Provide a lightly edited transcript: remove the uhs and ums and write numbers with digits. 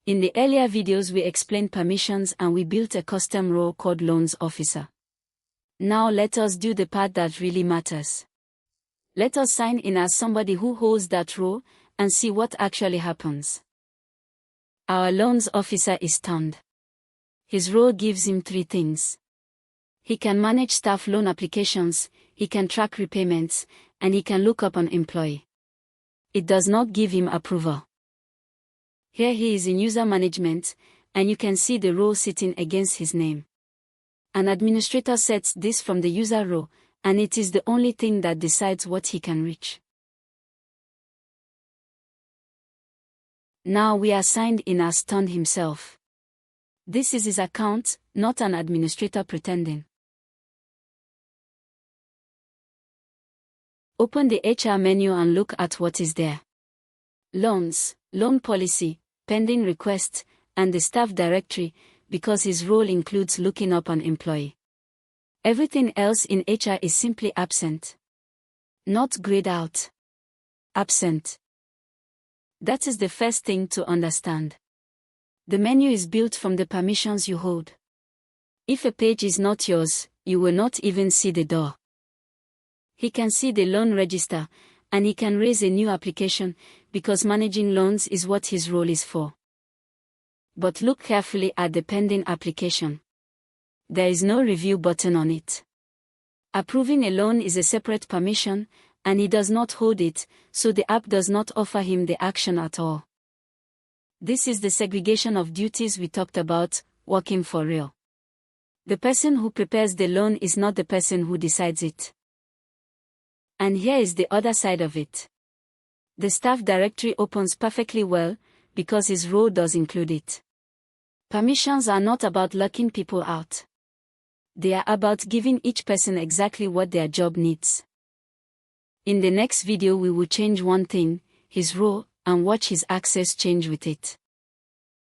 In the earlier videos we explained permissions and we built a custom role called Loans Officer. Now let us do the part that really matters. Let us sign in as somebody who holds that role and see what actually happens. Our Loans Officer is stunned. His role gives him 3 things. He can manage staff loan applications, he can track repayments, and he can look up an employee. It does not give him approval. Here he is in user management, and you can see the role sitting against his name. An administrator sets this from the user row, and it is the only thing that decides what he can reach. Now we are signed in as stunned himself. This is his account, not an administrator pretending. Open the HR menu and look at what is there. Loans, loan policy, pending request, and the staff directory, because his role includes looking up an employee. Everything else in HR is simply absent. Not grayed out. Absent. That is the first thing to understand. The menu is built from the permissions you hold. If a page is not yours, you will not even see the door. He can see the loan register, and he can raise a new application, because managing loans is what his role is for. But look carefully at the pending application. There is no review button on it. Approving a loan is a separate permission, and he does not hold it, so the app does not offer him the action at all. This is the segregation of duties we talked about, working for real. The person who prepares the loan is not the person who decides it. And here is the other side of it. The staff directory opens perfectly well, because his role does include it. Permissions are not about locking people out. They are about giving each person exactly what their job needs. In the next video we will change one thing, his role, and watch his access change with it.